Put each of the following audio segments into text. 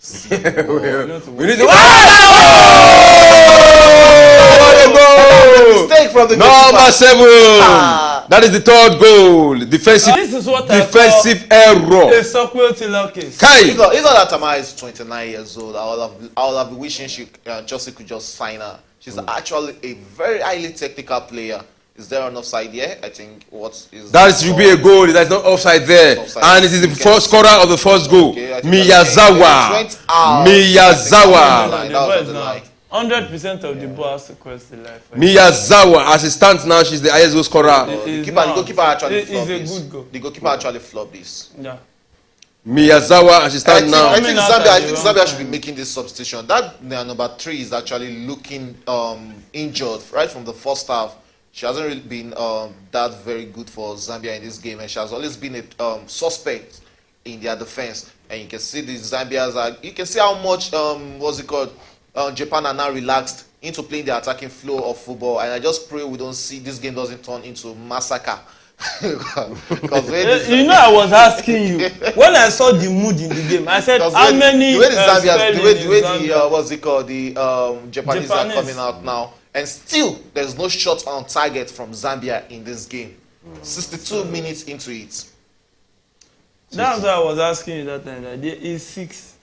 We need to. Mistake from the Number 7. That is the third goal. Defensive. This is what defensive error. A circular case. It's not that Tamara is 29 years old. I would have been wishing Chelsea could just sign her. She's actually a very highly technical player. Is there an offside here? I think what is that should be a goal. That's not offside there. Offside. And it is the first scorer of the first goal. Okay, Miyazawa. Miyazawa. 100% of the ball has to cross the line. Miyazawa, as it stands now, she's the highest goal scorer. The goalkeeper actually flopped this. It's a good goal. The goalkeeper actually flopped this. Yeah. Miyazawa, as it stands now. I think Zambia should be making this substitution. That number 3 is actually looking injured right from the first half. She hasn't really been that very good for Zambia in this game, and she has always been a suspect in their defense. And you can see the Zambians you can see how much what's it called? Japan are now relaxed into playing the attacking flow of football, and I just pray we don't see this game doesn't turn into massacre. Because you know, I was asking you when I saw the mood in the game. I said, how many? The way the Zambians, the way the what's it called? The Japanese are coming out now. And still, there's no shot on target from Zambia in this game. 62 minutes into it. That's why I was asking you that time. That there is 6.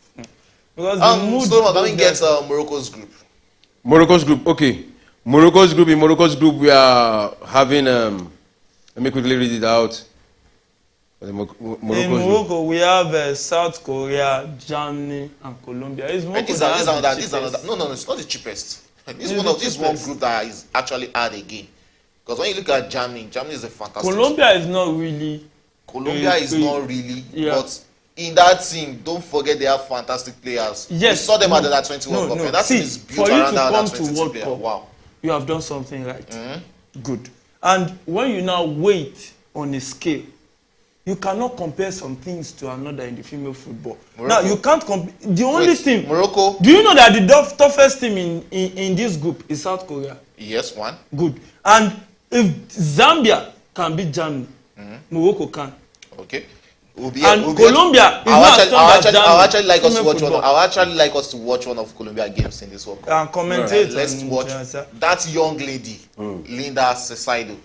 Because the mood. So let me get Morocco's group. Morocco's group, okay. Morocco's group. In Morocco's group, we are having. Let me quickly read it out. In Morocco, we have South Korea, Germany, and Colombia. Is Morocco these are another. No, it's not the cheapest. This one group that is actually hard again. Because when you look at Germany is a fantastic. Colombia is not really. But in that team, don't forget they have fantastic players. Yes. You saw them at the Under-20 World Cup. And that team is built around the Under-20 player. Wow. You have done something right. Good. And when you now wait on a scale, you cannot compare some things to another in the female football. Morocco. Now, you can't compare. The only team. Morocco. Do you know that the toughest team in this group is South Korea? Yes, one. Good. And if Zambia can beat Germany, Morocco can. Okay. Colombia is not as strong as Germany. I would actually like us to watch one of Colombia games in this World Cup. And commentate. Let's watch that young lady, Linda Cesaido.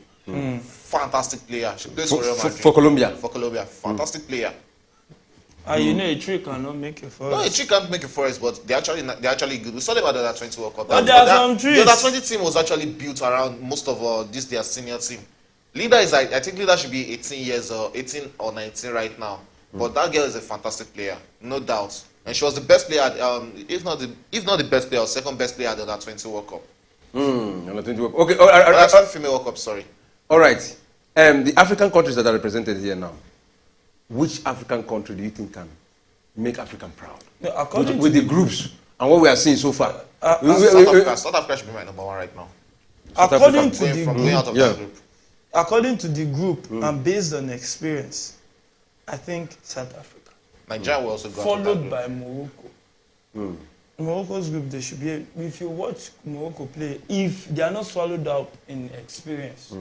Fantastic player. She plays for Real Madrid. For Colombia. For Colombia. Fantastic player. You know, a tree cannot make a forest. No, a tree can't make a forest, but they're actually good. We saw them at the Under-20 World Cup. But there are some trees. The Under-20 team was actually built around most of their senior team. Linda is, I think Linda should be 18 or 19 right now. But that girl is a fantastic player, no doubt. And she was the best player, if not the best player, or second best player at the Under-20 World Cup. Under-20 World Cup. Okay, female World Cup, sorry. All right. The African countries that are represented here now, which African country do you think can make Africa proud? No, with the groups and what we are seeing so far. South Africa should be my number 1 right now. According to the group. According to the group and based on experience, I think South Africa. Nigeria will also go followed by Morocco. Morocco's group, they should be. If you watch Morocco play, if they are not swallowed up in experience,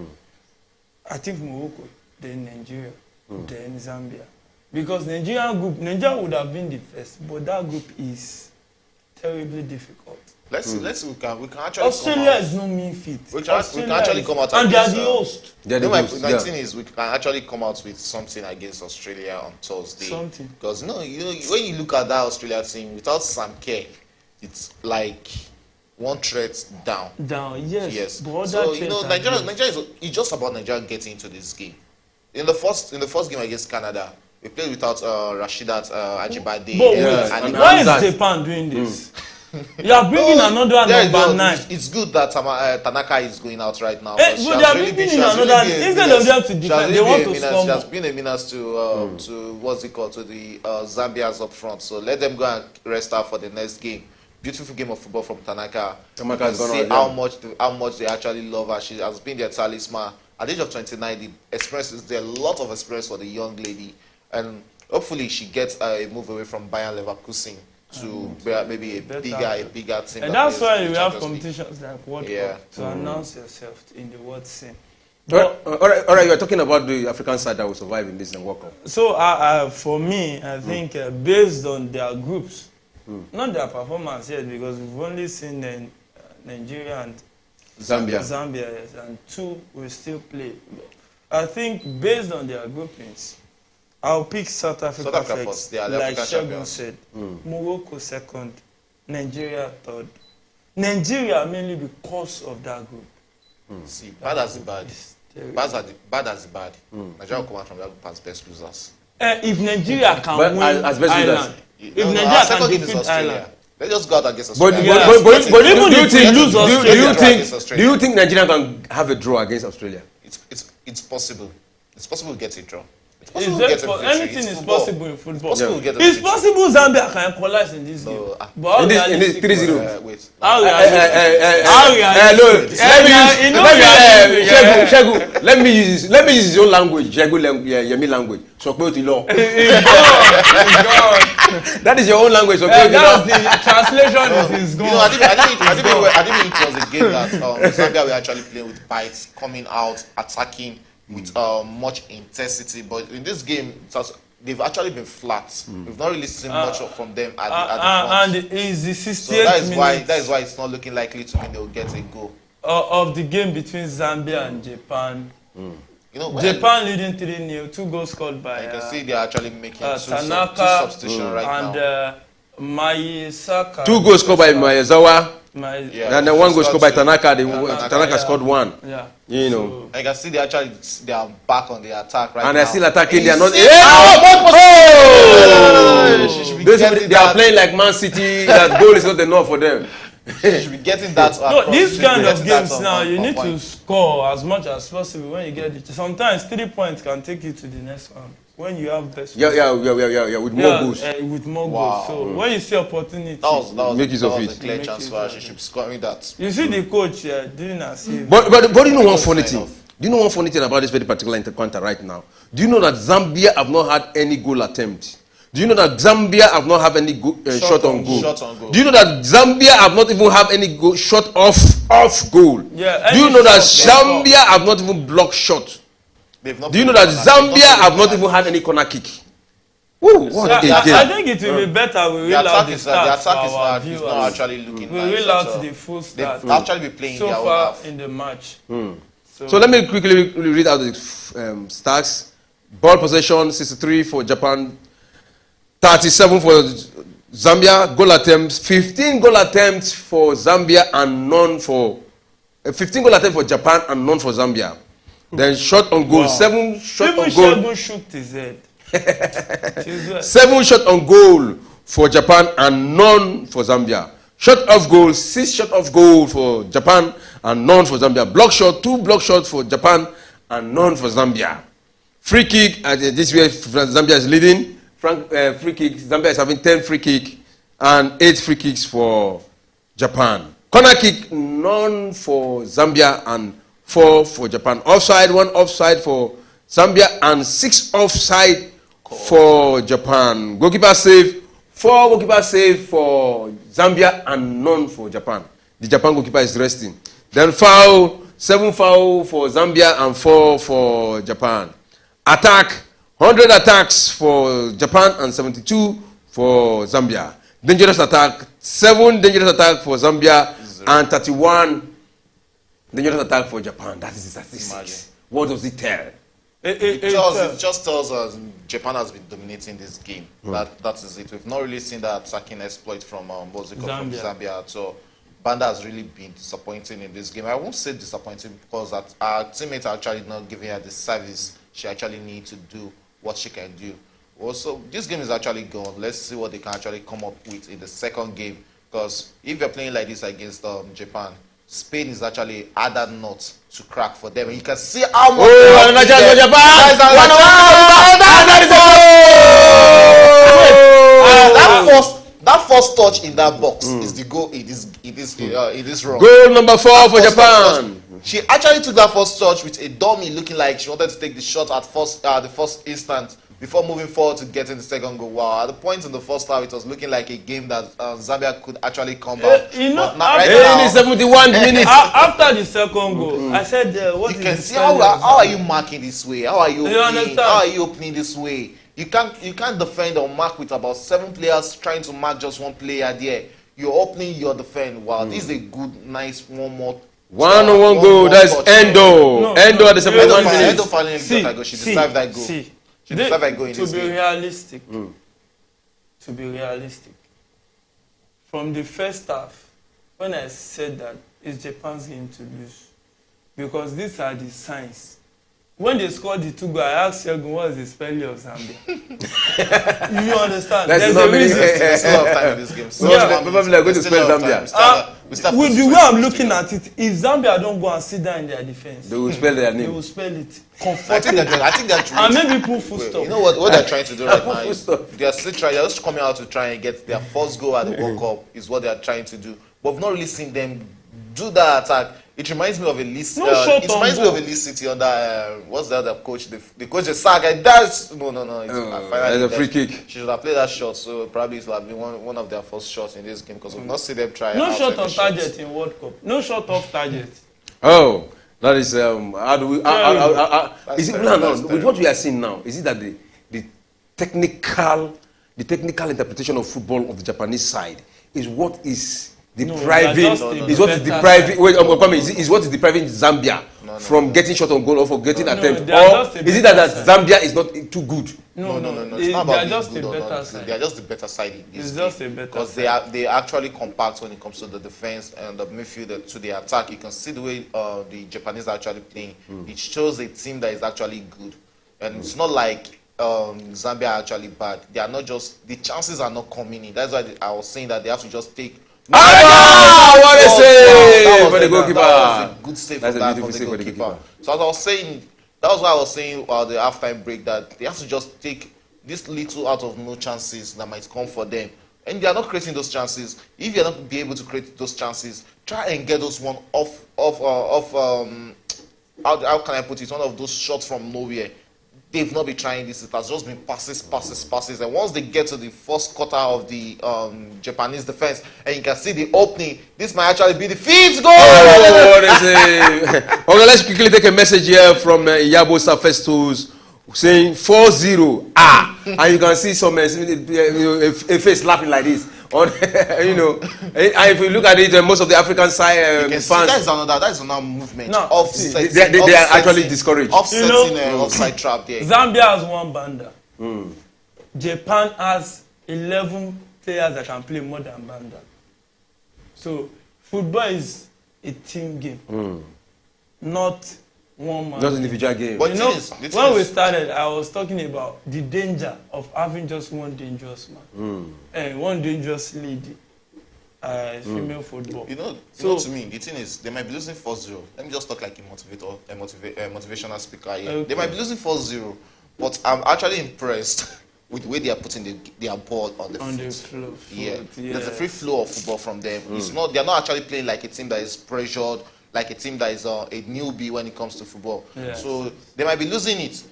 I think Morocco, then Nigeria, then Zambia, because Nigeria would have been the first, but that group is terribly difficult. Let's see. We can actually. Australia is no mean feat. We can actually come out and they are the host. My 19 is we can actually come out with something against Australia on Thursday. Something. Because when you look at that Australia team without Sam Kerr, it's like one threat down. Yes. But so Nigeria it's just about Nigeria getting into this game. In the first game against Canada, we played without Rashidat Ajibade. Why is Japan doing this? You are bringing another number 9. It's good that Tanaka is going out right now. But they are bringing in another. Instead of them to defend, they want to score. She has been a menace to what's it called, to the Zambians up front. So let them go and rest out for the next game. Beautiful game of football from Tanaka. See how much they actually love her. She has been their talisman. At the age of 29, the experience is there. A lot of experience for the young lady, and hopefully she gets a move away from Bayern Leverkusen to maybe a bigger team. And that's why we have competitions like World Cup to announce yourself in the world scene. All right. You are talking about the African side that will survive in this World Cup. So for me, I think based on their groups, Not their performance yet, because we've only seen Nigeria and Zambia. Yes, and 2 will still play. I think based on their groupings, I'll pick South Africa first. They are the like African Shogun said. Morocco second, Nigeria third. Nigeria mainly because of that group. See, bad as the bad. Bad as the bad. Nigeria will come out from that group as best losers. If Nigeria can win as best Ireland, If Nigeria can defeat Ireland. Let's just go out against But Australia. even if we lose Australia, do you think Nigeria can have a draw against Australia? It's possible. It's possible to get a draw. It's Is possible to get a that victory. anything It's is football. possible in football? It's possible to get a It's victory. possible Zambia can equalize in this game. But In this 3-0. Wait. How Shegu, let me use his own language. Shegu, Yemi language. So put it long. That is your own language. So put it long. The translation is gone. I didn't mean it was a game that Zambia were actually playing with bites, coming out, attacking with much intensity. But in this game, they've actually been flat. We've not really seen much from them at the front. And it's the 68th So that is why it's not looking likely to mean they'll get a goal. Of the game between Zambia and Japan. You know, Japan leading 3-0, 2 goals scored by you can see they're actually making two Tanaka substitutions right now. And Mayisaka. 2 goals scored by Miyazawa. Yeah. And then 1 goal scored by Tanaka. Tanaka scored 1. Yeah. You know. I can see they are back on the attack right now. And they're still attacking. They are not. They are playing like Man City. That goal is not enough for them. You should be getting that. No, these kind of games now, you need to score as much as possible when you get it. Sometimes 3 points can take you to the next round when you have best. Yeah. With more goals. With more goals. So when you see opportunity, make use of it. A clear chance for us. You should be scoring that. You see the coach doing a save. But do you know one funny thing? Do you know one funny thing about this very particular intercounter right now? Do you know that Zambia have not had any goal attempt? Do you know that Zambia have not have any shot on goal? Do you know that Zambia have not even have any shot off goal? Yeah, do you know that Zambia have not even blocked shot? Do you know that Zambia have not even had any corner kick? Ooh, what a game. I think it will be better we real out the stats for our viewers. viewers. Not actually looking we real out the full stats. They've actually been playing so their far half. in the match. So let me quickly read out the stats. Ball possession 63 for Japan, 37 for Zambia. Goal attempts 15 goal attempts for Zambia and none for 15 goal attempts for Japan and none for Zambia. Then shot on goal, 7 shot on goal. Even shook his head. 7 shot on goal for Japan and none for Zambia. Shot off goal, 6 shot off goal for Japan and none for Zambia. Block shot, 2 block shots for Japan and none for Zambia. Free kick, this way Zambia is leading. Free kick, Zambia is having 10 free kick and 8 free kicks for Japan. Corner kick, none for Zambia and 4 for Japan. Offside, 1 offside for Zambia and 6 offside for Japan. Goalkeeper save, 4 goalkeeper save for Zambia and none for Japan. The Japan goalkeeper is resting. Then foul, 7 foul for Zambia and 4 for Japan. Attack, 100 attacks for Japan and 72 for Zambia. Dangerous attack, 7 dangerous attack for Zambia and 31 dangerous attack for Japan. That is the statistics. What does it tell? It just tells us Japan has been dominating this game. That is it. We've not really seen that attacking exploit from Zambia. So Banda has really been disappointing in this game. I won't say disappointing because our teammates are actually not giving her the service she actually needs to do what she can do. Also, this game is actually gone. Let's see what they can actually come up with in the second game. Because if you're playing like this against Japan, Spain is actually harder nut to crack for them. And you can see how much. That first touch in that box is the goal. It is wrong. Goal number 4 for Japan. She actually took that first touch with a dummy, looking like she wanted to take the shot at the first instant before moving forward to get in the second goal. Wow! At the point in the first half, it was looking like a game that Zambia could actually come back. But right now, 71 minutes after the second goal, I said, "What you can see how are you marking this way? How are you opening this way?" You can't defend or mark with about 7 players trying to mark just one player there. You're opening your defense. Wow, this is a good, nice one more. 1-1 goal. That's Endo. Endo at the 71 minutes. Endo finally got that goal. She deserved that goal. She deserved that goal in this game. To be realistic, from the first half, when I said that it's Japan's game to lose, because these are the signs. When they scored the 2 goals, I asked Shegun, what is the spelling of Zambia? You understand? There's a reason. There's a lot of time in this game. So probably going to spell Zambia. With the way I'm looking at it, if Zambia don't go and sit down in their defense, they will spell their name. They will spell it. I think they're trying. And maybe put full stop. You know what they're trying to do right now is they're just coming out to try and get their first goal at the World Cup is what they're trying to do. But we've not really seen them do that attack. It reminds me of a Leeds. It reminds me of a Leeds City under what's the other coach? The coach is Saga. That's no. It's a free kick. She should have played that shot. So probably it's like one of their first shots in this game because we've not seen them try. No shot on target in World Cup. No shot off target. Oh, that is how do we? Is it with what we are seeing now? Is it that the technical interpretation of football of the Japanese side is what is depriving Zambia from getting shot on goal or for getting attempt, or is it that Zambia is not too good? No. It's not about being good or not. They are just the better side in this game because they are actually compact when it comes to the defense and the midfield to the attack. You can see the way the Japanese are actually playing. It shows a team that is actually good, and it's not like Zambia are actually bad. They are not just the chances are not coming in. That's why I was saying that they have to just take. What a save for the goalkeeper! That was a good save from the goalkeeper. So as I was saying, that was why I was saying the halftime break that they have to just take this little out of no chances that might come for them, and they are not creating those chances. If you are not be able to create those chances, try and get those one off. How can I put it? One of those shots from nowhere. They've not been trying this. It has just been passes. And once they get to the first quarter of the Japanese defense, and you can see the opening, this might actually be the 5th goal. Oh, what is it? Okay, let's quickly take a message here from Yabo Safestos saying 4-0. And you can see some a face laughing like this. And if you look at it, most of the African side fans, that is another movement. No, they are actually discouraged. Offsetting offside trap there. Zambia has 1 Banda. Japan has 11 players that can play more than Banda. So football is a team game, not one man. Not an individual game. But when we started, I was talking about the danger of having just one dangerous man and one dangerous lady. Female football. To me, the thing is, they might be losing 4-0. Let me just talk like a motivational speaker here. Okay. They might be losing 4-0, but I'm actually impressed with the way they are putting their ball on the field. There's a free flow of football from them. They are not actually playing like a team that is pressured, like a team that is a newbie when it comes to football. Yes. So they might be losing it.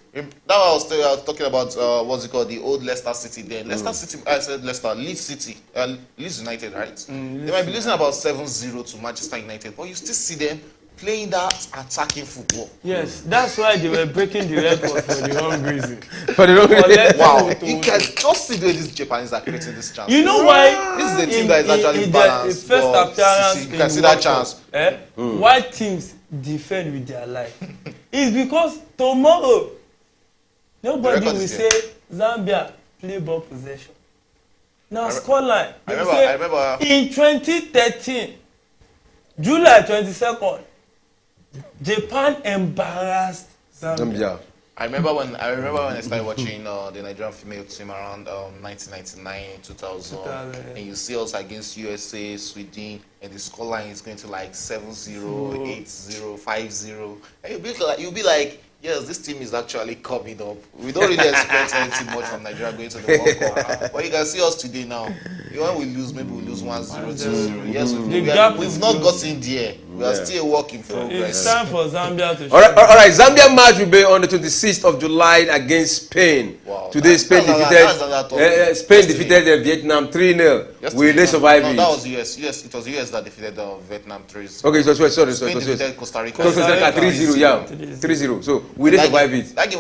Now I was talking about the old Leicester City there. Leicester City, I said Leicester, Leeds City, Leeds United, right? They might be losing about 7-0 to Manchester United, but you still see them playing that attacking football. Yes, that's why they were breaking the record for the wrong reason. Wow, you can just see the way these Japanese are creating this chance. You know why? This is a team that is actually balanced. The first appearance you can see that chance. Why teams defend with their life? It's because tomorrow nobody will say Zambia play ball possession. Now scoreline. I remember in 2013, July 22nd. Japan embarrassed Zambia. I remember when I started watching the Nigerian female team around 1999, 2000, and you see us against USA, Sweden, and the scoreline is going to like 7-0, 8-0, 5-0, and you'll be like, yes, this team is actually coming up. We don't really expect anything much from Nigeria going to the World Cup. But you can see us today now. When we lose, maybe we lose 1-0, 2-0. Yes, we've not gotten there. We are still a work in progress. It's time for Zambia to show. All right, Zambia match will be on the 26th of July against Spain. Wow. Today, Spain defeated Vietnam 3-0. Will they survive it? That was US. It was US that defeated Vietnam 3-0. Okay, so sorry. Spain defeated Costa Rica. Costa Rica 3-0, yeah. 3-0. So, will they survive it? That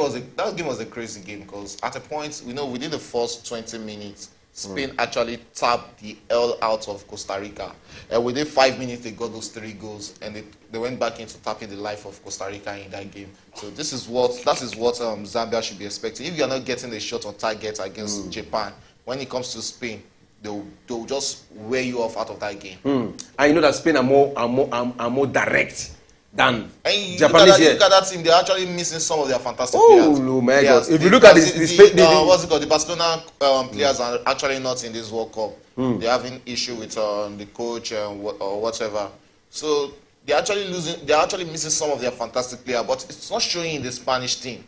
game was a crazy game because at a point, within the first 20 minutes, Spain actually tapped the L out of Costa Rica. And within 5 minutes, they got those 3 goals, and they went back into tapping the life of Costa Rica in that game. So that is what Zambia should be expecting. If you are not getting a shot on target against Japan, when it comes to Spain, they'll just wear you off out of that game. And you know that Spain are more direct than and Japanese. Look at that team. They're actually missing some of their fantastic players. Oh my God! If you look at this, what's it called? The Barcelona players are actually not in this World Cup. They're having issue with the coach or whatever. So they're actually losing. They're actually missing some of their fantastic players, but it's not showing in the Spanish team.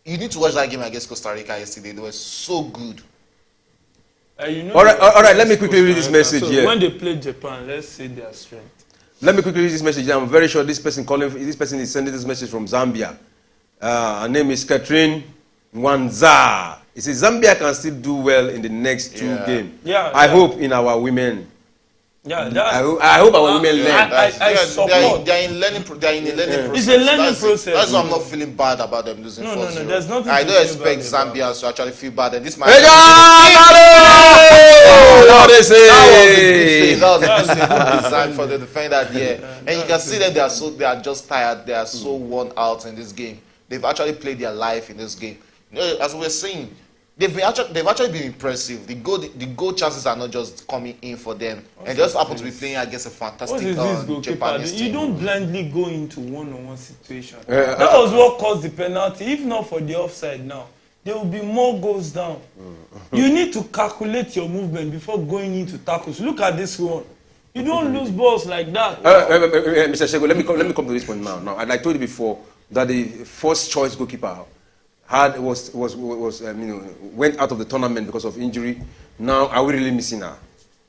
You need to watch that game against Costa Rica yesterday. They were so good. All right. Let me quickly read this message here. When they play Japan, let's see their strength. Let me quickly read this message. I'm very sure this person is sending this message from Zambia. Her name is Catherine Nwanza. He says Zambia can still do well in the next 2 games. I hope in our women. I hope our women learn. I support. They're in a learning process. It's a learning process. That's why I'm not feeling bad about them losing 4-0. No, there's nothing. I don't expect Zambia to actually feel bad. And this might. That was a good save for the defender there. And you can see that they are just tired. They are so worn out in this game. They've actually played their life in this game. As we were saying, they've actually been impressive. The goal chances are not just coming in for them, and just happen to be playing against a fantastic Japanese team. You don't blindly go into one-on-one situation. That was what caused the penalty. If not for the offside now, there will be more goals down. You need to calculate your movement before going into tackles. Look at this one. You don't lose balls like that. Mr. Shego, let me come to this point now. Now, I told you before that the first choice goalkeeper went out of the tournament because of injury. Now, are we really missing her?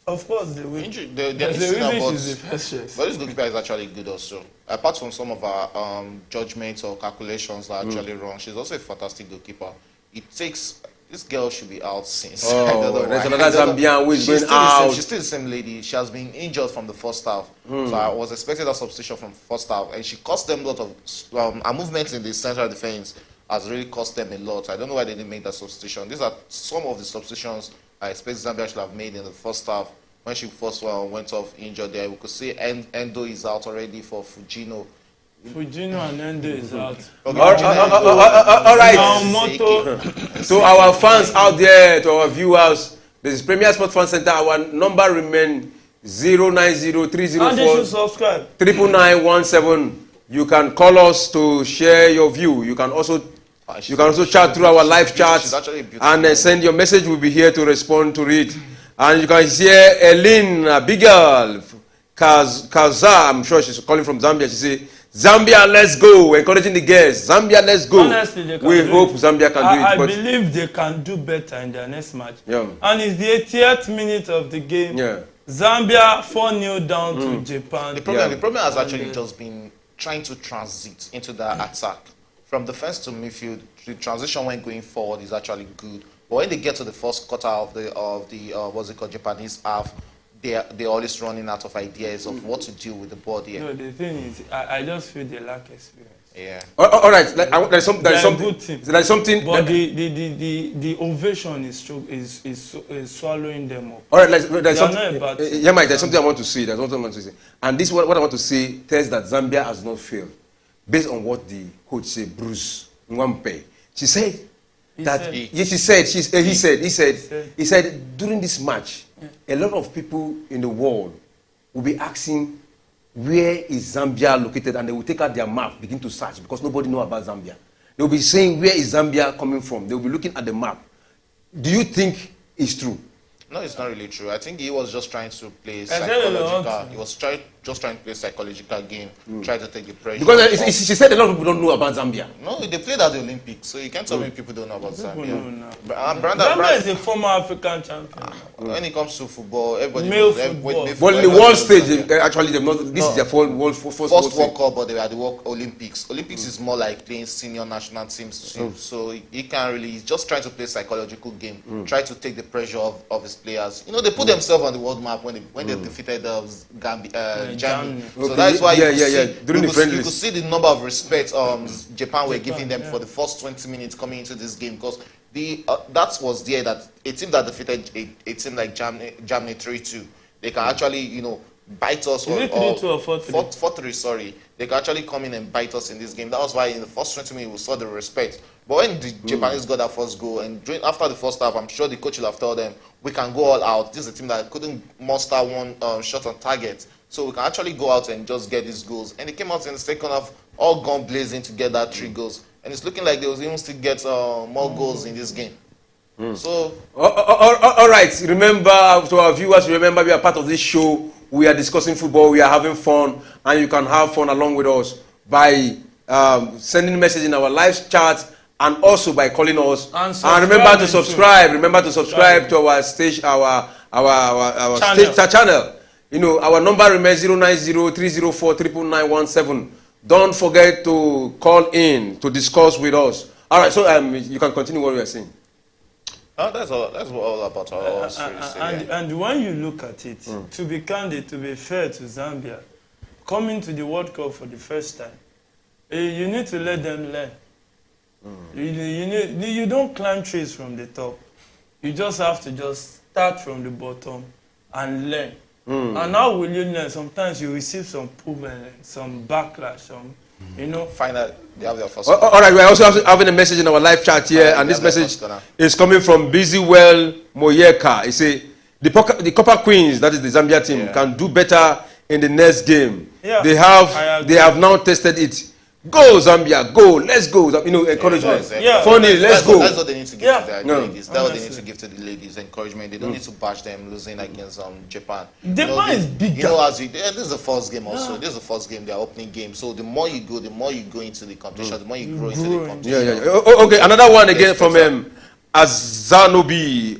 Of course, they're missing her, but this goalkeeper is actually good also. Apart from some of our judgments or calculations that are actually wrong, she's also a fantastic goalkeeper. This girl should be out since. I don't know there's another Zambian who is going out. She's still the same lady. She has been injured from the first half. So I was expecting a substitution from first half. And she cost them a lot of... her movements in the central defense has really cost them a lot. I don't know why they didn't make that substitution. These are some of the substitutions I expect Zambia should have made in the first half. When she first went off injured there, we could see Endo is out already for Fujino. Fujino and Endo is out. Okay. All right. To our fans out there, to our viewers, this is Premier Sport Fan Center. Our number remains 090-304-99917. You can call us to share your view. You can also chat through our live chat and send your message. We'll be here to respond to it. And you can hear Eileen Bigel Kaza. I'm sure she's calling from Zambia. She says, Zambia, let's go. Encouraging the guests. Zambia, let's go. Honestly, we hope Zambia can do it. I believe they can do better in their next match. Yeah. And it's the 80th minute of the game. Yeah. Zambia 4-0 down to Japan. The problem has actually just been trying to transit into the attack. From defense to midfield, the transition when going forward is actually good. But when they get to the first quarter of the Japanese half, they're always running out of ideas of what to do with the ball here. No, the thing is, I just feel they lack experience. Yeah. All right. There's something. There's something. But the ovation is swallowing them up. All right. There's something. Yeah, Mike. There's something I want to say. And this what I want to say tells that Zambia has not failed, based on what the coach said, Bruce Nwampe. She said he said during this match, a lot of people in the world will be asking, where is Zambia located? And they will take out their map, begin to search, because nobody knows about Zambia. They will be saying, where is Zambia coming from? They will be looking at the map. Do you think it's true? No, it's not really true. I think he was just trying to play said psychological. He was just trying to play psychological game, try to take the pressure. Because she said a lot of people don't know about Zambia. No, they played at the Olympics, so you can't tell me people don't know about Zambia. Zambia is a former African champion. When it comes to football, everybody Male knows. football. Well, in the world stage, actually, they've not. This is their first World Cup, but they were at the Olympics. Olympics is more like playing senior national teams too. So he can't really. He's just trying to play psychological game, try to take the pressure of his players. You know, they put themselves on the world map when they defeated Germany. So that's why you could see the number of respect Japan were giving them for the first 20 minutes coming into this game, because that was there that a team that defeated a team like Germany 3-2, they can actually, you know, bite us. Is it 3-2 or 4-3? 4-3, sorry. They can actually come in and bite us in this game. That was why in the first 20 minutes we saw the respect. But when the Japanese got that first goal, and after the first half, I'm sure the coach will have told them, we can go all out. This is a team that couldn't muster one shot on target. So we can actually go out and just get these goals. And they came out in the second half, all gone blazing to get that 3 goals. And it's looking like they will even still get more goals in this game. So, all right. Remember, to our viewers, remember we are part of this show. We are discussing football. We are having fun, and you can have fun along with us by sending messages in our live chat and also by calling us. And remember to subscribe. Remember to subscribe to our stage, our channel. You know, our number remains 090-304-99917. Don't forget to call in to discuss with us. All right, so you can continue what we are saying. that's all about our story. And when you look at it, to be candid, to be fair to Zambia, coming to the World Cup for the first time, you need to let them learn. You don't climb trees from the top. You just have to just start from the bottom and learn. And how will you learn? Sometimes you receive some problem, some backlash, you know. Find out they have their first. All right, we're also having a message in our live chat here, and this message is coming from Busywell Moyeka. He say the Copper Queens, that is the Zambia team, can do better in the next game. Yeah, they have now tested it. Go Zambia, go, let's go. You know, encouragement. Funny, let's go. That's what they need to give to their ladies. That's what they need to give to the ladies, encouragement. They don't need to bash them losing against Japan. Japan is bigger. You know, this is the first game also. This is the first game, their opening game. So the more you go into the competition, the more you grow into the competition. Okay, another one again from Azanobi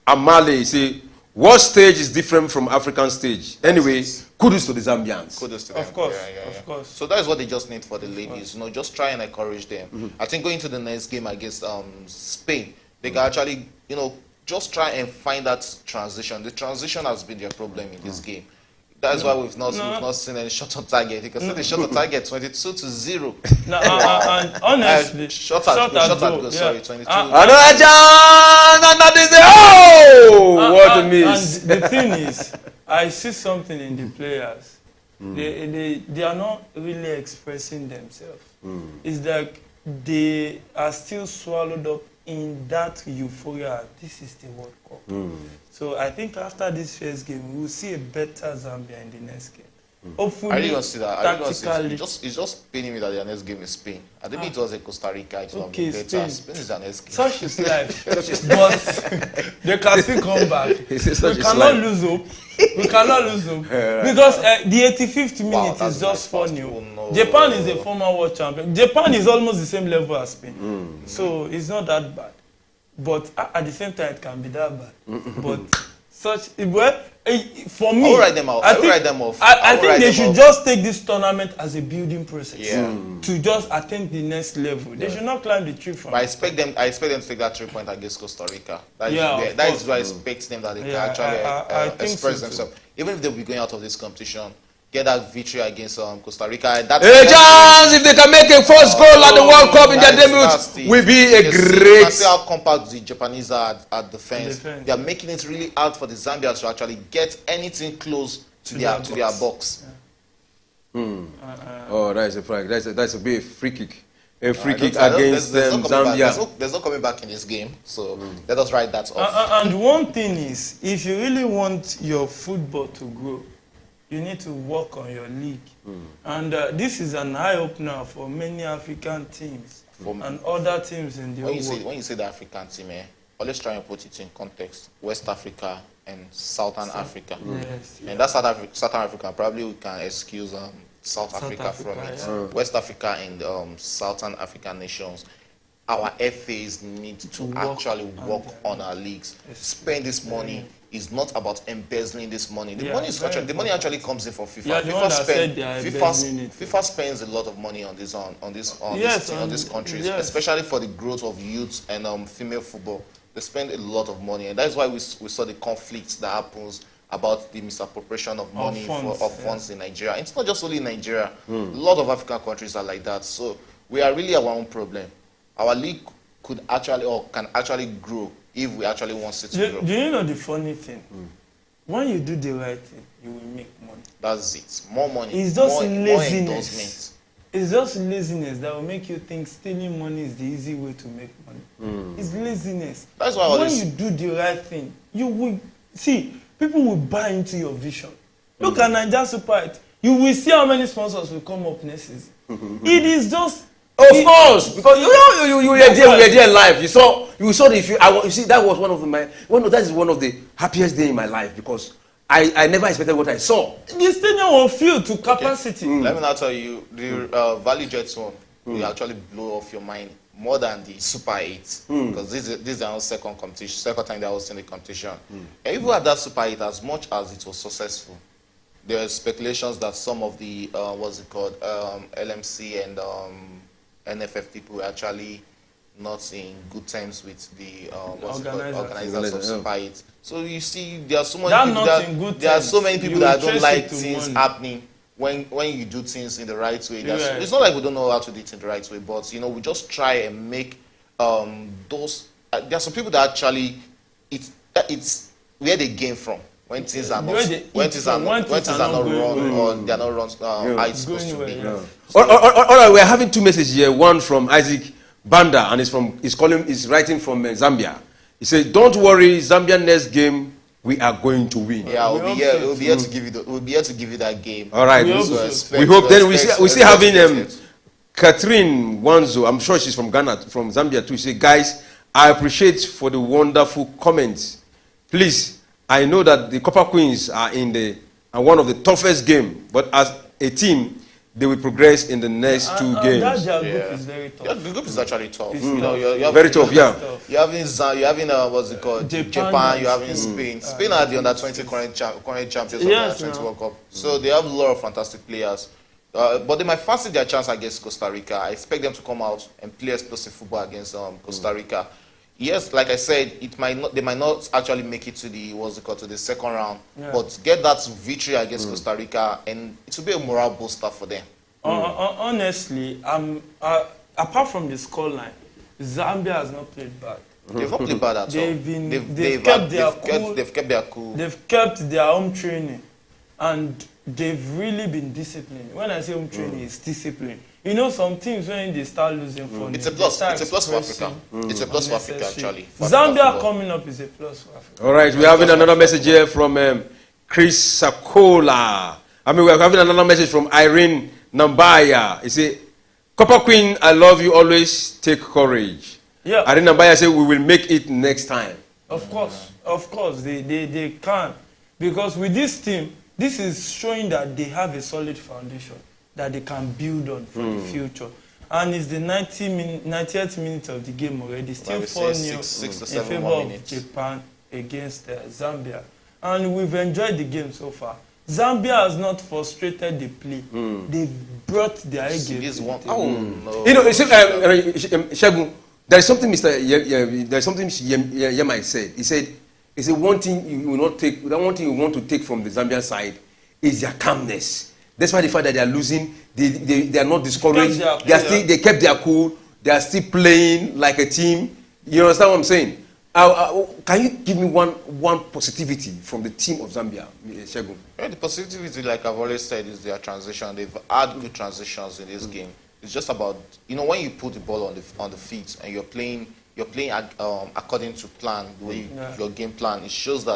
Amale. Say, what stage is different from African stage? Anyway, kudos to the Zambians. Kudos to them. Of course, of course. So that is what they just need for the ladies. You know, just try and encourage them. I think going to the next game against Spain, they can actually, you know, just try and find that transition. The transition has been their problem in this game. That's why we've not seen any shot on target. You can see the shot on target 22-0. And honestly, shot at goal. Sorry, 22. Another chance, what a miss! And the thing is, I see something in the players. They are not really expressing themselves. It's like they are still swallowed up in that euphoria. This is the World Cup. So I think after this first game, we will see a better Zambia in the next game. Hopefully, I didn't see that. Tactically, it's just paining me that their next game is Spain. I think it was a Costa Rica. Okay, Spain is their next game. Such is life. But they can still come back. We cannot lose hope. We cannot lose hope. Because the 85th minute is just 4-0. Japan is a former world champion. Japan is almost the same level as Spain. So it's not that bad. But at the same time, it can be that bad. But for me, I'll write them off. I think they should just take this tournament as a building process to just attain the next level. They should not climb the tree from. But I expect them to take that 3 point against Costa Rica. That is why I expect them that they can actually express themselves. Even if they'll be going out of this competition, get that victory against Costa Rica. A chance if they can make a first goal at the World Cup in their debut will be a great. See how compact the Japanese are at defense. They are making it really hard for the Zambians to actually get anything close to their box. Oh, that's a frag. That's a big free kick. A free kick against Zambia. There's no coming back in this game. So let us write that off. And one thing is, if you really want your football to grow, you need to work on your league. And this is an eye-opener for many African teams and other teams in the world. When you say the African team, always try and put it in context. West Africa, and Southern Africa. Yes, And that's Southern Africa. Probably we can excuse South Africa from it. yeah. West Africa and Southern African nations. Our FAs need to actually work on our leagues. Spend this money. It's not about embezzling this money. The money is actually actually comes in from FIFA. Yeah, FIFA spends a lot of money on these countries, especially for the growth of youth and female football. They spend a lot of money, and that's why we saw the conflicts that happens about the misappropriation of money funds in Nigeria. It's not just only in Nigeria. A lot of African countries are like that. So we are really our own problem. Our league could actually or can actually grow if we actually want it to grow. Do you know the funny thing? When you do the right thing, you will make money. That's it. More money. It's just more laziness. It's just laziness that will make you think stealing money is the easy way to make money. It's laziness. That's why when you do the right thing, you will see people will buy into your vision. Look at Nigeria Super 8. You will see how many sponsors will come up next season. It is just. Of course, because you were there live. You saw the. You see, that was that is one of the happiest days in my life because I never expected what I saw. The stadium will fill to capacity. Let me now tell you, the Valley Jets one will actually blow off your mind more than the Super 8 because this is our second time they are hosting the competition. And even at that Super 8, as much as it was successful, there were speculations that some of the LMC and NFF people were actually not in good terms with the organizers of Super 8. So you see, there are so many people that don't like things happening when you do things in the right way. It's not like we don't know how to do it in the right way, but we just try and make those. There are some people that actually it's where they gain from. When things are not run or they are not run how it's supposed to be. All right, we are having two messages here. One from Isaac Banda, and he's writing from Zambia. He said, "Don't worry, Zambia next game we are going to win." Yeah, we'll be here to give you that game. All right, we hope. Then we see having Catherine Wanzo. I'm sure she's from Ghana, from Zambia too. She said, "Guys, I appreciate for the wonderful comments. Please. I know that the Copper Queens are in one of the toughest games, but as a team, they will progress in the next two games. That group is very tough. Yeah, the group is actually tough. Very tough, yeah. You're having what's it called? Japan. You're having Spain. Spain are the under-20 current champions of the under-20 World Cup. So they have a lot of fantastic players. But they might fancy their chance against Costa Rica. I expect them to come out and play explosive football against Costa Rica. Yes, like I said, they might not actually make it to the second round, but get that victory against Costa Rica, and it will be a morale booster for them. Honestly, apart from the scoreline, Zambia has not played bad. They've not played bad at all. They've kept their cool. They've kept their home training, and they've really been disciplined. When I say home training, it's discipline. Some teams when they start losing fun. It's a plus. It's a plus for Africa. It's a plus for Africa, actually. Zambia coming up is a plus for Africa. All right, we're having another message here from Chris Sakola. We're having another message from Irene Nambaya. He said, "Copper Queen, I love you always. Take courage." Yeah. Irene Nambaya said, "We will make it next time." Of course, they can, because with this team, this is showing that they have a solid foundation that they can build on for the future. And it's the 90th minute of the game already. Still 4-0 in favor of Japan against Zambia. And we've enjoyed the game so far. Zambia has not frustrated the play. They've brought their A game. Shagun, there is something Yemai said. He said one thing you will not take, one thing you want to take from the Zambian side is their calmness. That's why the fact that they are losing, they are not discouraged. They kept their cool. They are still playing like a team. You understand what I'm saying? Can you give me one positivity from the team of Zambia, Shagun? Yeah, the positivity, like I've always said, is their transition. They've had good transitions in this game. It's just about when you put the ball on the feet and you're playing according to plan, the way your game plan. It shows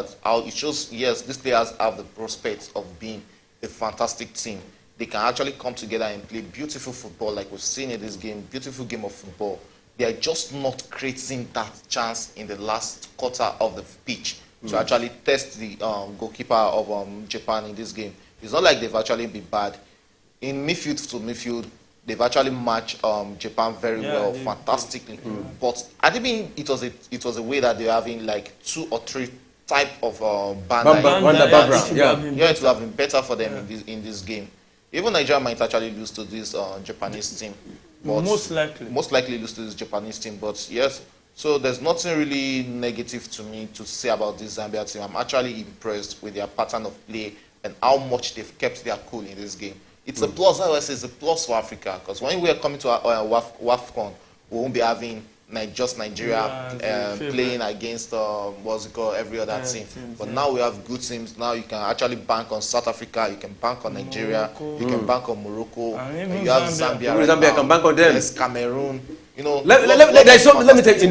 yes, these players have the prospect of being a fantastic team. They can actually come together and play beautiful football like we've seen in this game, beautiful game of football. They are just not creating that chance in the last quarter of the pitch. to actually test the goalkeeper of Japan in this game. It's not like they've actually been bad. In midfield to midfield, they've actually matched Japan very well, fantastically. But I think it was a way that they're having like 2 or 3 type of Banda. Yeah, it would have been better for them in this game. Even Nigeria might actually lose to this Japanese team. But most likely lose to this Japanese team. But yes, so there's nothing really negative to me to say about this Zambia team. I'm actually impressed with their pattern of play and how much they've kept their cool in this game. It's a plus. I always say it's a plus for Africa, because when we are coming to WAFCON, we won't be having just Nigeria playing against what's it called, every other team. But now we have good teams. Now you can actually bank on South Africa, you can bank on Nigeria, you can bank on Morocco, and you have Zambia. Right Zambia can bank on them. There's Cameroon. You know, let me tell you, in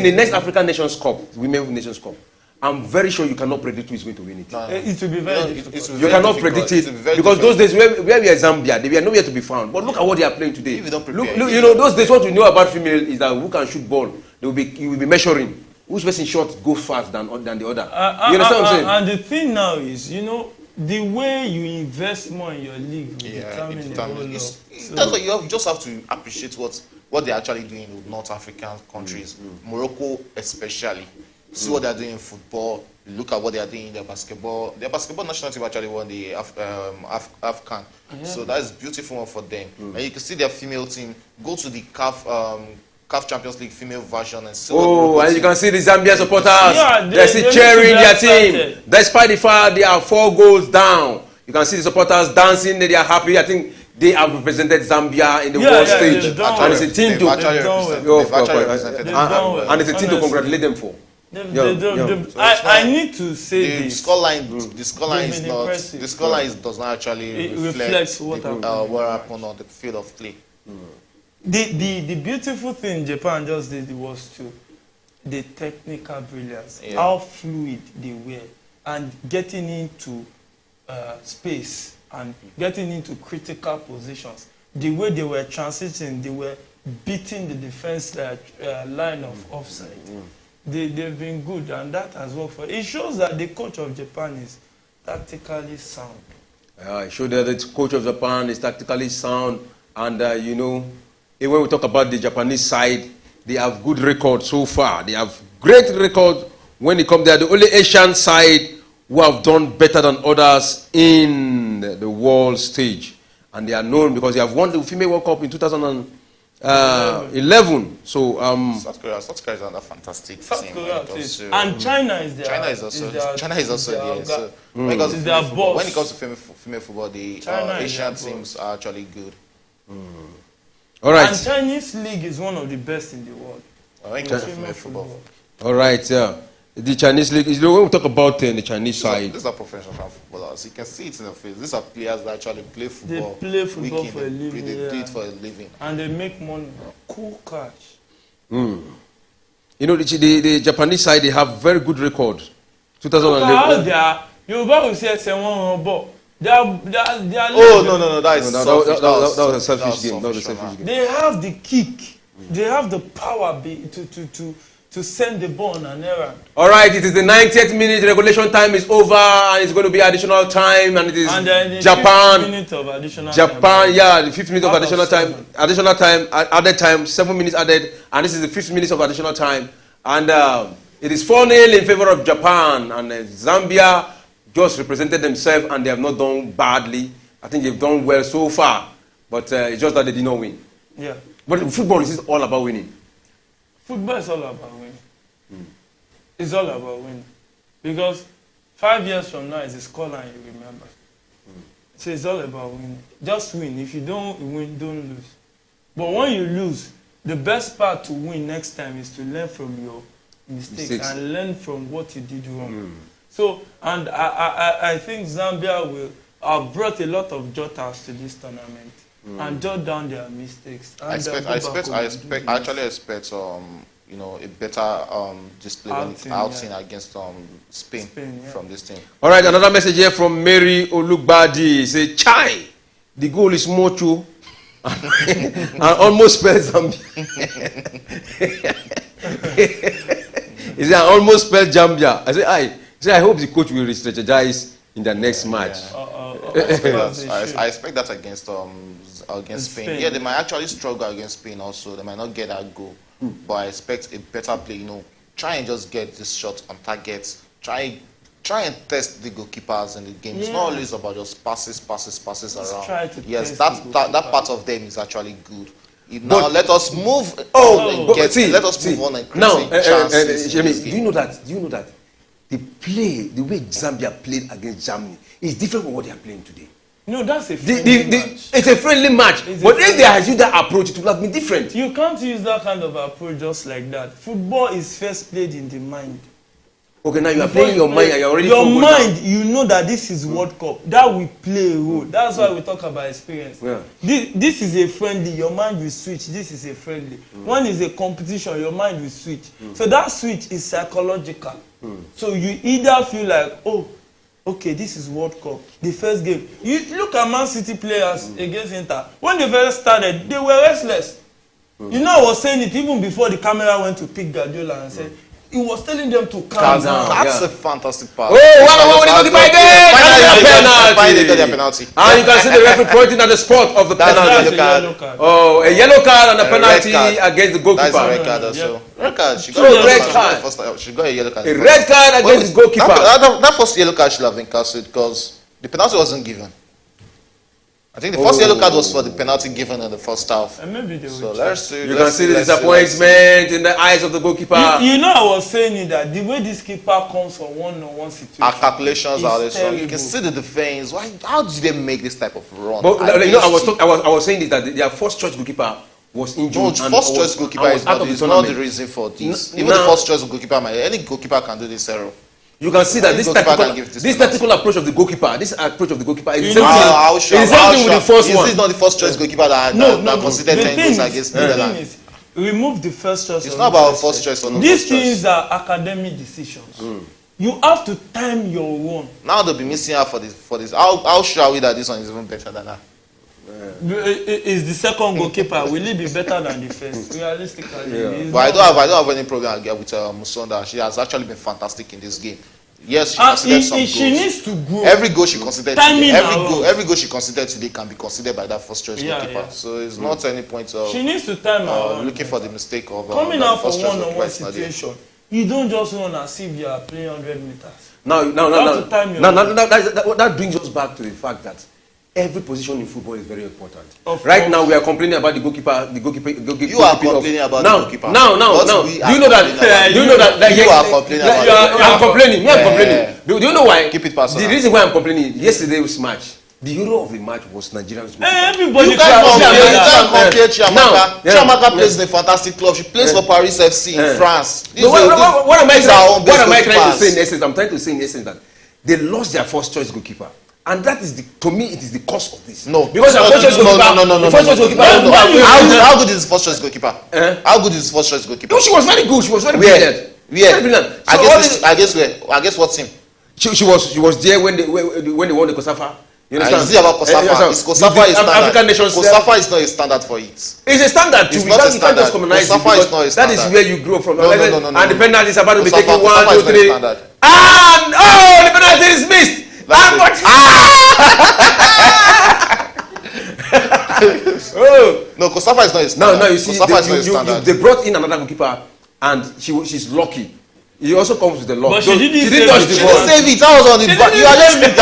the next African Nations Cup, Women Nations Cup, I'm very sure you cannot predict who is going to win it. No. It will be very difficult. You cannot predict it, because those days where we are Zambia, they were nowhere to be found. But look at what they are playing today. Look, you know, those days what we know about female is that who can shoot ball. You will be measuring whose person shot goes fast than the other. You understand what I'm saying? And the thing now is, you know, the way you invest more in your league will determine the whole lot. That's why you just have to appreciate what they're actually doing with North African countries, Morocco especially. See what they're doing in football. Look at what they are doing in their basketball. Their basketball national team actually won the AFCON. So that is beautiful one for them. And you can see their female team go to the CAF Champions League female version and see. And you can see the Zambia supporters. They're cheering their team. Despite the fact they are 4 goals down, you can see the supporters dancing. They are happy. I think they have represented Zambia in the world stage, and it's a team to congratulate them for. I need to say this. The scoreline does not actually reflect what happened on the field of play. The beautiful thing in Japan just did was the technical brilliance, how fluid they were, and getting into space and getting into critical positions. The way they were transiting, they were beating the defense line of offside. They've been good, and that has worked for it. It shows that the coach of Japan is tactically sound. It shows that the coach of Japan is tactically sound, and you know, when we talk about the Japanese side, they have good record so far. They have great record when it comes. They are the only Asian side who have done better than others in the world stage, and they are known because they have won the Female World Cup in 2011. So South Korea is another fantastic team. And China is there. China is also there. So when it comes to female football, the Asian teams are actually good. All right. And Chinese league is one of the best in the world. When it comes to female football. All right, the Chinese league is when we talk about the Chinese side. These are professional footballers. You can see it in their face. These are players that actually play football. They play football for a living. They do it for a living. And they make money. Cool cash. You know, the Japanese side, they have very good record. 2011. Yoruba will say someone but they are no, that was a selfish game. They have the kick. They have the power to send the ball on an errand. All right, it is the 90th minute. Regulation time is over, and it's going to be additional time, and it is Japan. 5 minutes of additional time. The 5th minute of additional time. Additional time, added time, 7 minutes added, and this is the 5th minute of additional time. And it is 4-0 in favor of Japan, and Zambia just represented themselves, and they have not done badly. I think they've done well so far, but it's just that they did not win. Yeah. But football is all about winning. Football is all about winning. It's all about winning. Because 5 years from now, it's a scoreline you remember. So it's all about winning. Just win. If you don't win, don't lose. But when you lose, the best part to win next time is to learn from your mistakes. And learn from what you did wrong. So, and I think Zambia will have brought a lot of jotters to this tournament and jot down their mistakes. I actually expect you know, a better display outing against Spain from this team. All right, another message here from Mary Olugbadi. Say, "Chai, the goal is Mocho." And almost spells Zambia. He said, I almost spelled Zambia. I said, I hope the coach will re-strategize in the next match. I expect that against Spain. Yeah, they might actually struggle against Spain also. They might not get that goal. But I expect a better play, you know. Try and just get this shot on target. Try and test the goalkeepers in the game. Yeah. It's not always about just passes around. Yes, that part of them is actually good. Now let us move on and move on and create chances. Do you know that the way Zambia played against Germany is different from what they are playing today? No, that's a friendly match. It's a friendly match. But if they had used that approach, it would have been different. You can't use that kind of approach just like that. Football is first played in the mind. Okay, now you are playing your mind and you're already your mind, you know that this is World Cup. That will play a role. That's why we talk about experience. Yeah. This is a friendly, your mind will switch. This is a friendly. One is a competition, your mind will switch. So that switch is psychological. So you either feel like, oh, okay, this is World Cup. The first game. You look at Man City players against Inter. When they first started, they were restless. You know, I was saying it even before the camera went to pick Guardiola and said, he was telling them to calm down. That's a fantastic part. Oh, what the goalkeeper again? Finally, they got their penalty. And you can see the referee pointing at the spot of the penalty. That's a yellow card. Oh, a yellow card and a penalty against the goalkeeper. That's a red card also. Red card. She got a red card. She got a yellow card. A red card against the goalkeeper. That first yellow card should have been cancelled because the penalty wasn't given. I think the first yellow card was for the penalty given in the first half. And maybe they will so let's see. You can see the disappointment in the eyes of the goalkeeper. You know, I was saying that the way this keeper comes from one-on-one situation. Our calculations are this wrong. You can see the defense. How did they make this type of run? But you know, I was saying this that their first choice goalkeeper was injured. No, first choice goalkeeper is not the reason for this. Even the first choice goalkeeper, any goalkeeper can do this error. You can see that this tactical approach of the goalkeeper, is the same thing with the first one. This is not the first choice goalkeeper that considered 10 goals against Netherlands. Remove the first choice. It's not about first choice or no These first choice. things are academic decisions. You have to time your run. Now they'll be missing out for this. How sure are we that this one is even better than that? Is the second goalkeeper, will it be better than the first? Realistically, but I don't have any problem with Musonda. She has actually been fantastic in this game. Yes, she considered some goals. She needs to grow. Every goal she considered today, every goal she considered today can be considered by that first choice goalkeeper. So it's not any point of she needs to time looking for the mistake of coming out for one-on-one situation. You don't just run as if you are playing 100 meters. That brings us back to the fact that every position in football is very important. Right now, we are complaining about the goalkeeper. You are complaining about the goalkeeper. No. Do you know that? You are complaining. I'm complaining. I'm complaining. Do you know why? Keep it personal. The reason why I'm complaining, yesterday's match, the hero of the match was Nigeria's goalkeeper. Everybody can't compare Chiamaka. Chiamaka plays in a fantastic club. She plays for Paris FC in France. What am I trying to say in essence? I'm trying to say in essence that they lost their first choice goalkeeper. And that is to me, it is the cause of this. No, because how good is the first choice goalkeeper? How good is the first choice goalkeeper? No, she was very good. She was very brilliant. Where? I guess what team? She was there when they won the COSAFA. You understand? Is it about COSAFA? Is COSAFA a standard? African nations. COSAFA is not a standard for it. It's a standard too. It's not a standard. COSAFA is not a standard. That is where you grow from. No. And the penalty is about to be taken 1, 2, 3. And the penalty is missed. No, COSAFA is not a standard. No, you see, they brought in another goalkeeper, and she's lucky. He also comes with the luck. But she didn't save it. That was on the back. You are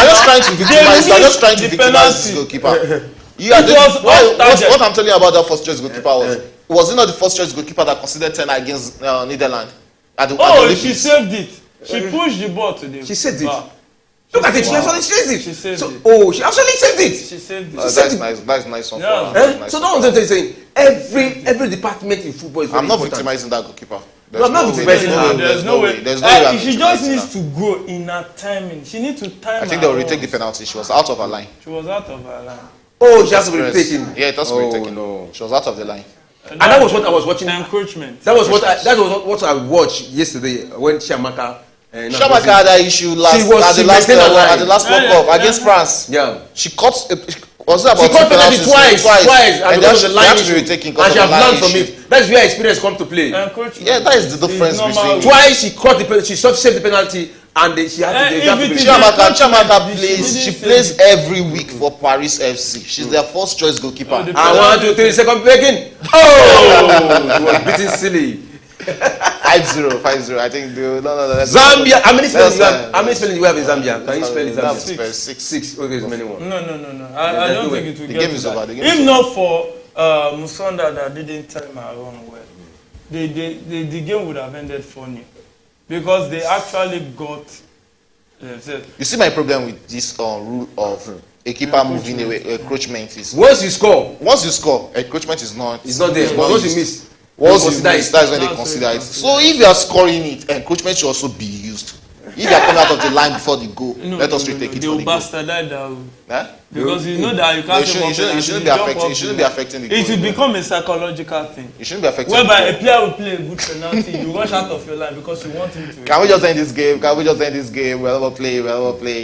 just trying to victimize. You are just trying to victimize this goalkeeper. What I'm telling you about that first choice goalkeeper was it not the first choice goalkeeper that considered 10 against Netherlands? She saved it. She pushed the ball to the. She saved it. Look at it. She actually saved it. She saved it. Oh, she actually saved it. She saved it. That's nice. That's nice one for her. So that's what I'm saying. Every department in football is very important. I'm not victimizing that goalkeeper. I'm not victimizing her. There's no way. She just needs to grow in her timing. She needs to time. I think they'll retake the penalty. She was out of her line. She was out of her line. Oh, she has to be retaken. Yeah, it has to be retaken. No. She was out of the line. And that was what I was watching. Encroachment. That was what I watched yesterday when Chiamaka. Chiamaka had that issue at the last World Cup against France. Yeah. She caught Was it about she caught two penalty penalties? twice, and because of the line to be issue. retaken And she has learned from issue. it. That's where experience come to play. Yeah, that is the difference between. Twice she caught the penalty, she saved the penalty, and she had to. She plays every week for Paris FC. She's their first choice goalkeeper. And 1, 2, 3, second breaking. Oh, he was beating silly. 5-0. I think Zambia. How many spellings do you have in Zambia? Can you spell it? Zambia? 6. Okay, it's many one. No. I don't think it will get to that. If not for Musonda that didn't time around well, the game would have ended 4-0 because they actually got. You see my problem with this rule of a keeper moving away, encroachment is once you score, encroachment is not. It's not there. But once you miss. Once you miss, that's when they consider it. So if you are scoring it, encroachment should also be used. If you are coming out of the line before the goal, let us retake it for the goal. Because you know that you can't. It shouldn't be affecting the goal. It will become a psychological thing. It shouldn't be affecting. Whereby a player will play a good penalty, you rush out of your line because you want him to. Can we just end this game? We'll play.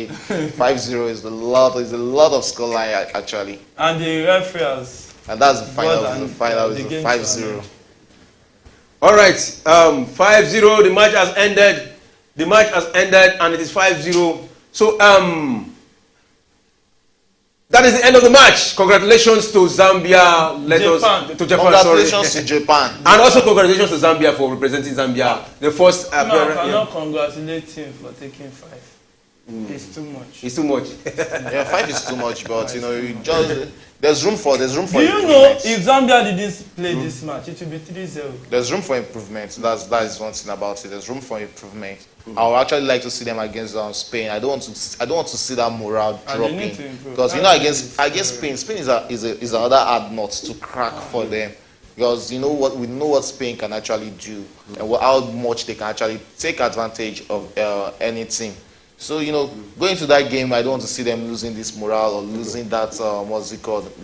5-0 is a lot of scoreline actually. And the referee has. And that's the final. The final is 5-0. All right, 5-0. The match has ended. And it is 5-0. So that is the end of the match. Congratulations to Zambia. Congratulations to Japan. And also congratulations to Zambia for representing Zambia. The first. I cannot congratulate him for taking 5. It's too much. It's too much. Yeah, 5 is too much, but there's room for. Do you know if Zambia didn't play this match, it would be 3-0. There's room for improvement. That is one thing about it. There's room for improvement. I would actually like to see them against Spain. I don't want to see that morale dropping because against Spain is another hard nut to crack for them. Because we know what Spain can actually do and how much they can actually take advantage of any team. So going to that game, I don't want to see them losing this morale or losing that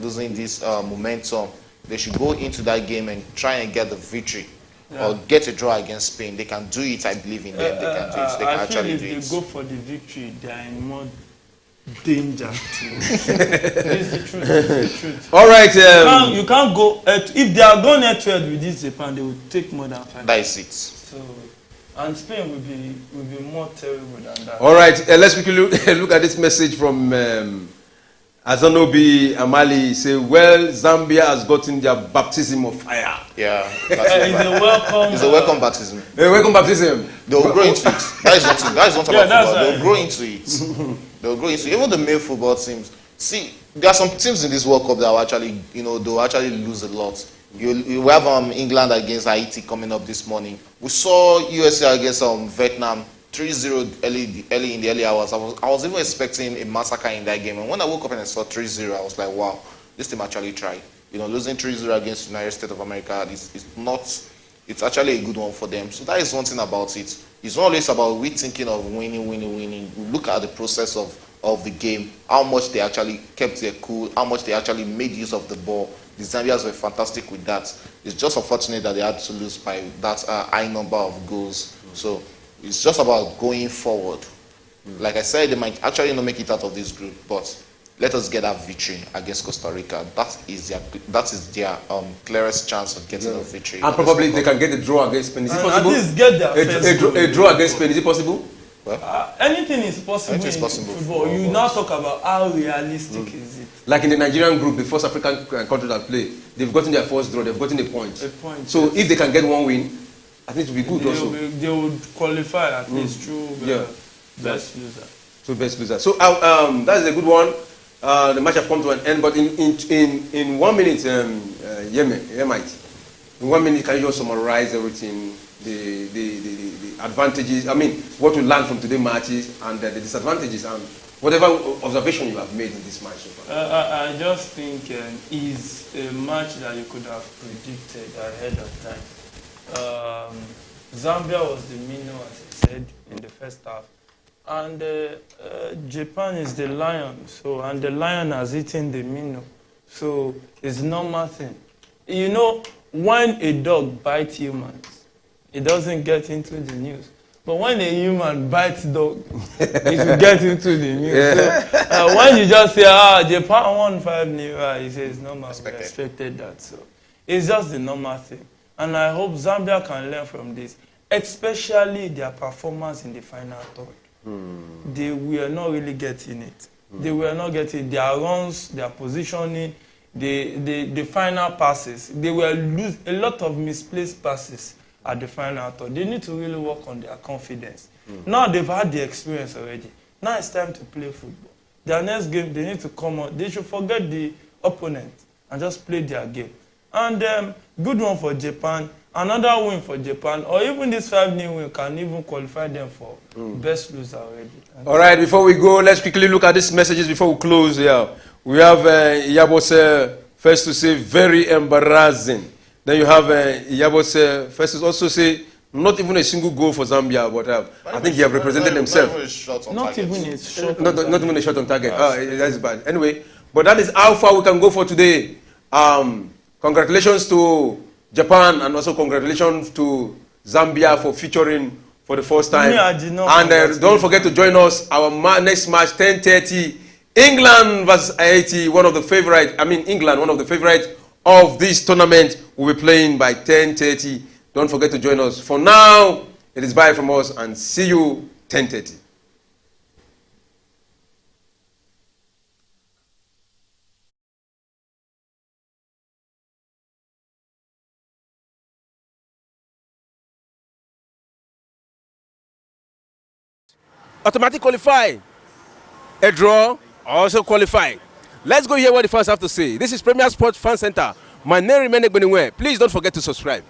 losing this momentum. They should go into that game and try and get the victory or get a draw against Spain. They can do it. I believe in them. They can do it. They can actually do it. If they go for the victory, they are in more danger. It's the truth. All right. You can't go. If they are going head-to-head with this Japan, they will take more than 5. That is it. So. And Spain will be more terrible than that. All right, let's quickly look at this message from Azanobi Amali. Say, well, Zambia has gotten their baptism of fire. Yeah, it's a welcome baptism. A welcome baptism. They will grow into it. That is not about football. They will grow into it. They will grow into it. Even the male football teams. See, there are some teams in this World Cup that will actually, they will actually lose a lot. You have England against Haiti coming up this morning. We saw USA against Vietnam 3-0 early in the early hours. I was even expecting a massacre in that game. And when I woke up and I saw 3-0, I was like, wow, this team actually tried. Losing 3-0 against the United States of America it's actually a good one for them. So that is one thing about it. It's not always about we thinking of winning. We look at the process of the game, how much they actually kept their cool, how much they actually made use of the ball. The Zambians were fantastic with that. It's just unfortunate that they had to lose by that high number of goals. So it's just about going forward. Like I said, they might actually not make it out of this group, but let us get that victory against Costa Rica. That is their clearest chance of getting a victory. And probably they can get a draw against Spain. Is it possible? At least get their a draw against Spain. Is it possible? Well, anything is possible in football. You now talk about how realistic is it. Like in the Nigerian group, the first African country that play, they've gotten their first draw, they've gotten a point. So if they can get one win, I think it will be good also. They would qualify at least through best loser. Through best loser. So that is a good one. The match have come to an end, but in 1 minute, Yemite, in 1 minute, can you just summarize everything? The advantages, what you learn from today's matches and the disadvantages and whatever observation you have made in this match so far. I just think it's a match that you could have predicted ahead of time. Zambia was the minnow, as I said, in the first half. And Japan is the lion, and the lion has eaten the minnow. So it's a normal thing. When a dog bites humans, it doesn't get into the news. But when a human bites dog, it will get into the news. Yeah. So, when you just say, Japan won 5-0, he says, normal, we expected that. So it's just the normal thing. And I hope Zambia can learn from this, especially their performance in the final third. They were not really getting it. They were not getting their runs, their positioning, the final passes. They were losing a lot of misplaced passes at the final third. They need to really work on their confidence. Now they've had the experience already. Now it's time to play football. Their next game, they need to come on. They should forget the opponent and just play their game. And good one for Japan. Another win for Japan, or even this 5-0 win can even qualify them for best loser already. All right, before we go, let's quickly look at these messages before we close. Yeah, we have Yabose first to say very embarrassing. Then you have Yabose first to also say not even a single goal for Zambia, but I think he have represented himself. Not even a shot. Not even a shot on target. That's bad. Anyway, but that is how far we can go for today. Congratulations to Japan and also congratulations to Zambia for featuring for the first time. And don't forget to join us our next match 10:30. England versus Haiti, one of the favorite. England, one of the favorite of this tournament, will be playing by 10:30. Don't forget to join us. For now, it is bye from us and see you 10:30. Automatic qualify. A draw, also qualify. Let's go hear what the fans have to say. This is Premier Sports Fan Center. My name remains Beningwe. Please don't forget to subscribe.